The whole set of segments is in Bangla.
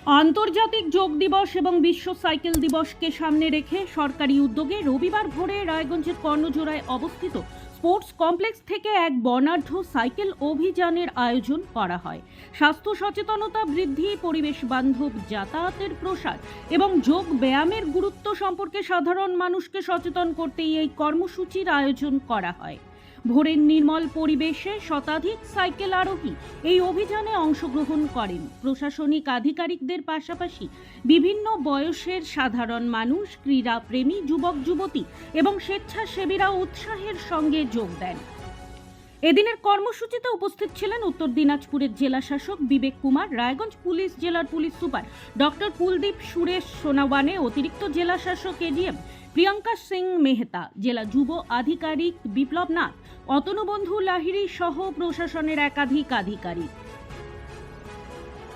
আন্তর্জাতিক যোগ দিবস এবং বিশ্ব সাইকেল দিবসকে সামনে রেখে সরকারি উদ্যোগে রবিবার ভোরে রায়গঞ্জের কর্ণজোড়ায় অবস্থিত স্পোর্টস কমপ্লেক্স থেকে এক বর্ণাঢ্য সাইকেল অভিযানের আয়োজন করা হয়। স্বাস্থ্য সচেতনতা বৃদ্ধি, পরিবেশ বান্ধব যাতায়াতের প্রসার এবং যোগ ব্যায়ামের গুরুত্ব সম্পর্কে সাধারণ মানুষকে সচেতন করতেই এই কর্মসূচির আয়োজন করা হয়। ভোরের নির্মল পরিবেশে শতাধিক সাইকেল আরোহী এই অভিযানে অংশগ্রহণ করেন। প্রশাসনিক আধিকারিকদের পাশাপাশি বিভিন্ন বয়সের সাধারণ মানুষ, ক্রীড়াপ্রেমী যুবক যুবতী এবং স্বেচ্ছাসেবীরা উৎসাহের সঙ্গে যোগ দেন। এদিনের কর্মসূচিতে উপস্থিত ছিলেন উত্তর দিনাজপুরের জেলা শাসক বিবেক কুমার, রায়গঞ্জ পুলিশ জেলার police super doctor Kuldeep Suresh Sonawane, অতিরিক্ত জেলা শাসক এডিএম প্রিয়াঙ্কা সিং মেহতা, জেলা যুব আধিকারিক বিপ্লব নাথ, অতনুবন্ধু লাহিড়ী সহ প্রশাসনের একাধিক আধিকারিক।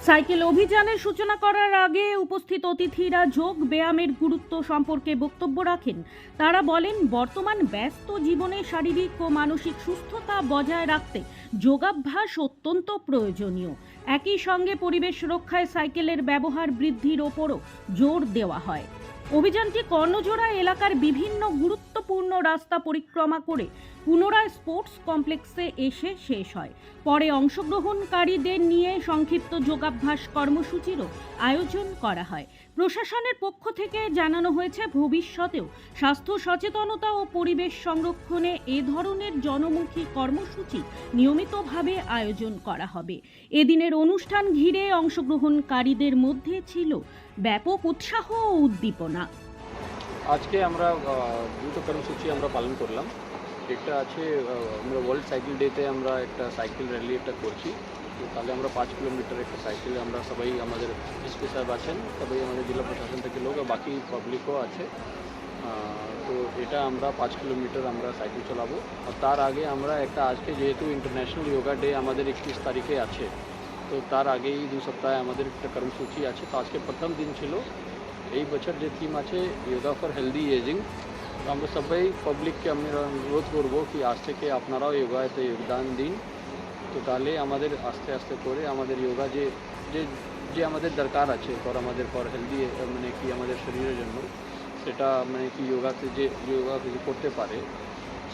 সাইকেল অভিযানের সূচনা করার আগে উপস্থিত অতিথিরা যোগ ব্যায়ামের গুরুত্ব সম্পর্কে বক্তব্য রাখেন। তারা বলেন, বর্তমান ব্যস্ত জীবনে শারীরিক ও মানসিক সুস্থতা বজায় রাখতে যোগাভ্যাস অত্যন্ত প্রয়োজনীয়। একই সঙ্গে পরিবেশ রক্ষায় সাইকেলের ব্যবহার বৃদ্ধির ওপরও জোর দেওয়া হয়। অভিযানটি কর্ণজোড়া এলাকার বিভিন্ন গুরুত্বপূর্ণ রাস্তা পরিক্রমা করে পুনরায় স্পোর্টস কমপ্লেক্সে এসে শেষ হয়। পরে অংশগ্রহণকারীদের নিয়ে সংক্ষিপ্ত যোগাভ্যাস কর্মসূচিরও আয়োজন করা হয়। প্রশাসনের পক্ষ থেকে জানানো হয়েছে, ভবিষ্যতেও স্বাস্থ্য সচেতনতা ও পরিবেশ সংরক্ষণে এ ধরনের জনমুখী কর্মসূচি নিয়মিতভাবে আয়োজন করা হবে। এদিনের অনুষ্ঠান ঘিরে অংশগ্রহণকারীদের মধ্যে ছিল ব্যাপক উৎসাহ ও উদ্দীপনা। আজকে আমরা দুটো কর্মসূচি আমরা পালন করলাম। একটা আছে আমরা ওয়ার্ল্ড সাইকেল ডেতে আমরা একটা সাইকেল র্যালি একটা করছি। তো তাহলে আমরা 5 কিলোমিটার একটা সাইকেল আমরা সবাই, আমাদের এসপি সাহেব আছেন, সবাই আমাদের জেলা প্রশাসন থেকে লোক, বাকি পাবলিকও আছে। তো এটা আমরা 5 কিলোমিটার আমরা সাইকেল চালাবো। আর তার আগে আমরা একটা, আজকে যেহেতু ইন্টারন্যাশনাল যোগা ডে আমাদের 21 তারিখে আছে, তো তার আগেই 2 সপ্তাহে আমাদের একটা কর্মসূচি আছে। তো আজকে প্রথম দিন ছিল। এই বছর যে থিম আছে যোগা ফর হেলদি এজিং, তো আমরা সবাই পাবলিককে আমরা অনুরোধ করবো কি আজ থেকে আপনারাও যোগাতে যোগদান দিন। তো তাহলে আমাদের আস্তে আস্তে করে আমাদের যোগা যে যে যে আমাদের দরকার আছে আমাদের ফর হেলদি, মানে কি আমাদের শরীরের জন্য, সেটা মানে কি যোগাতে যে যোগা কিছু করতে পারে,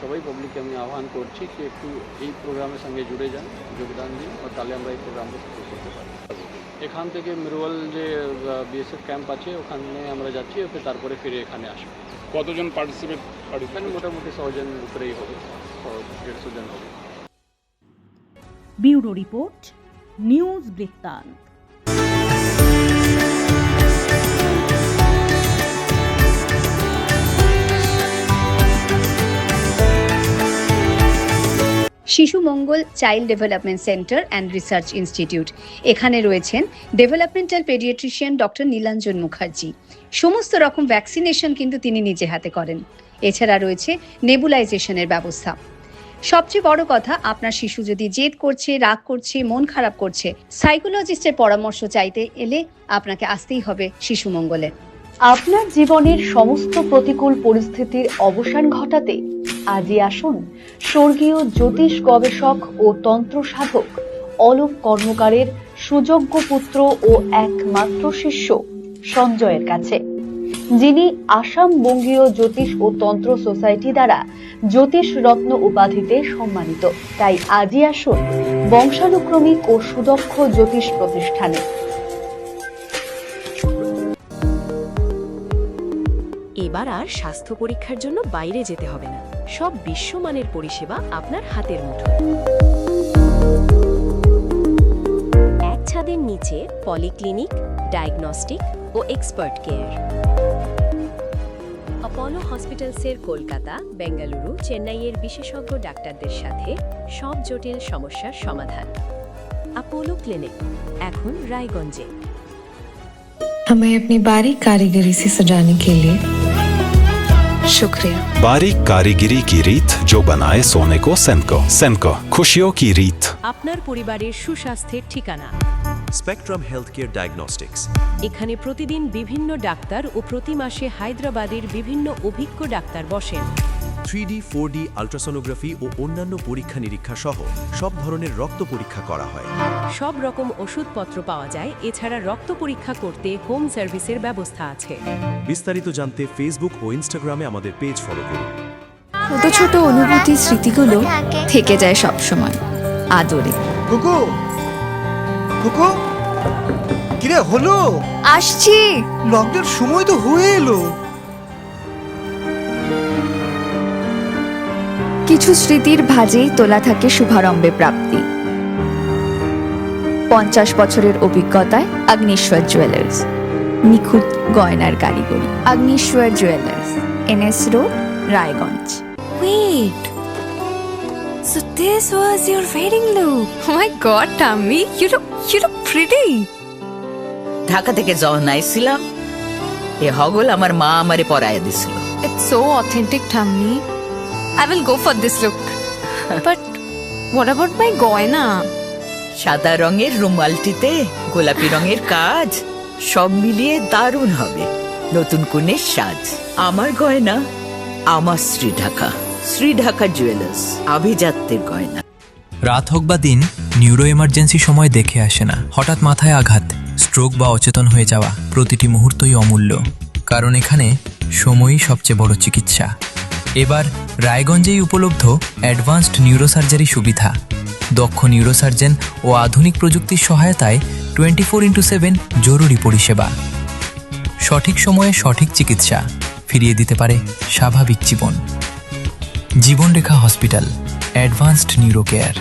সবাই পাবলিককে আমি আহ্বান করছি কি একটু এই প্রোগ্রামের সঙ্গে জুড়ে যান, যোগদান দিন, আর তাহলে আমরা এই প্রোগ্রামটা শুরু করতে পারি। এখান থেকে মিরওয়াল যে বিএসএফ ক্যাম্প আছে ওখানে আমরা যাচ্ছি, তারপরে ফিরে এখানে আসবো। কতজন পার্টিসিপেট? এখানে মোটামুটি 100 জন উপরেই হবে, 150 জন হবে। ব্যুরো রিপোর্ট, নিউজ বৃত্তান্ত। Shishu Mangal child development centre and research institute. এখানে রয়েছেন developmental paediatrician doctor Nilanjan Mukherjee. সমস্ত রকম ভ্যাকসিনেশন কিন্তু তিনি নিজে হাতে করেন। এছাড়া রয়েছে নেবুলাইজেশনের ব্যবস্থা। সবচেয়ে বড় কথা, আপনার শিশু যদি জেদ করছে, রাগ করছে, মন খারাপ করছে, সাইকোলজিস্টের পরামর্শ চাইতে এলে আপনাকে আসতেই হবে শিশু মঙ্গলে। আপনার জীবনের সমস্ত প্রতিকূল পরিস্থিতির অবসান ঘটাতে আজই আসুন স্বর্গীয় জ্যোতিষ গবেষক ও তন্ত্র সাধক অলোক কর্মকারের সুযোগ্য পুত্র ও একমাত্র শিষ্য সঞ্জয়ের কাছে, যিনি আসাম বঙ্গীয় জ্যোতিষ ও তন্ত্র সোসাইটি দ্বারা জ্যোতিষ রত্ন উপাধিতে সম্মানিত। তাই আজই আসুন বংশানুক্রমিক ও সুদক্ষ জ্যোতিষ প্রতিষ্ঠানে। এবার আর স্বাস্থ্য পরীক্ষার জন্য বাইরে যেতে হবে না। সব বিশ্বমানের পরিষেবা আপনার হাতের মুঠোয়। এক ছাদের নিচে পলিক্লিনিক, ডায়াগনস্টিক ও এক্সপার্ট কেয়ার। অপোলো হসপিটালসের কলকাতা, বেঙ্গালুরু, চেন্নাইয়ের বিশেষজ্ঞ ডাক্তারদের সাথে সব জটিল সমস্যার সমাধান। অপোলো ক্লিনিক এখন রায়গঞ্জে। हमें अपनी बारीक कारीगरी से सजाने के लिए शुक्रिया। बारीक कारीगरी की रीत जो बनाए सोने को सेनको। सेनको, खुशियों की रीत। আপনার পরিবারের সুস্বাস্থ্যের ঠিকানা স্পেকট্রাম হেলথ কেয়ার ডায়াগনস্টিক্স। এখানে প্রতিদিন বিভিন্ন ডাক্তার ও প্রতি মাসে হায়দ্রাবাদের বিভিন্ন অভিজ্ঞ ডাক্তার বসেন। 3D, 4D আল্ট্রাসোনোগ্রাফি ও অন্যান্য পরীক্ষা নিরীক্ষা সহ সব ধরনের রক্ত পরীক্ষা করা হয়। সব রকম ওষুধপত্র পাওয়া যায়, এছাড়া রক্ত পরীক্ষা করতে হোম সার্ভিসের ব্যবস্থা আছে। বিস্তারিত জানতে ফেসবুক ও ইনস্টাগ্রামে আমাদের পেজ ফলো করুন। ছোট ছোট অনুভূতির স্মৃতিগুলো থেকে যায় সব সময় আদরে। কুকু কুকু কিরে হলো? আসছি। লকডাউন সময় তো হয়ে এলো। কিছু স্মৃতির ভাজেই তোলা থাকে শুভারম্ভে প্রাপ্তি। 50 বছরের অভিজ্ঞতায় অগ্নিশ্বর জুয়েলার্স, নিখুঁত গয়নার কারিগরি। Agnishwar jewellers, NS road, Raiganj. Wait. So this was your wedding look. Oh my god, Tammy, you look pretty. Dhaka থেকে যখন আইছিলাম এ হগল আমার মা আমারে পরাইয়া দিছিল। It's so authentic, Tammy. I will go for this look. But what about my goina? সাদা রঙের রুমালটিতে গোলাপি রঙের কাজ, সব মিলিয়ে দারুণ হবে নতুন কনের সাজ। আমার গয়না আমার শ্রী ঢাকা জুয়েলার্স, আভিজাত্যের গয়না। রাত হোক বা দিন, নিউরো এমার্জেন্সি সময় দেখে আসে না। হঠাৎ মাথায় আঘাত, স্ট্রোক বা অচেতন হয়ে যাওয়া, প্রতিটি মুহূর্তই অমূল্য, কারণ এখানে সময়ই সবচেয়ে বড় চিকিৎসা। এবার রায়গঞ্জেই উপলব্ধ অ্যাডভান্সড নিউরোসার্জারি সুবিধা। দক্ষ নিউরোসার্জন ও আধুনিক প্রযুক্তির সহায়তায় 24x7 জরুরি পরিষেবা। সঠিক সময়ে সঠিক চিকিৎসা ফিরিয়ে দিতে পারে স্বাভাবিক জীবন। জীবনরেখা হসপিটাল, অ্যাডভান্সড নিউরো কেয়ার।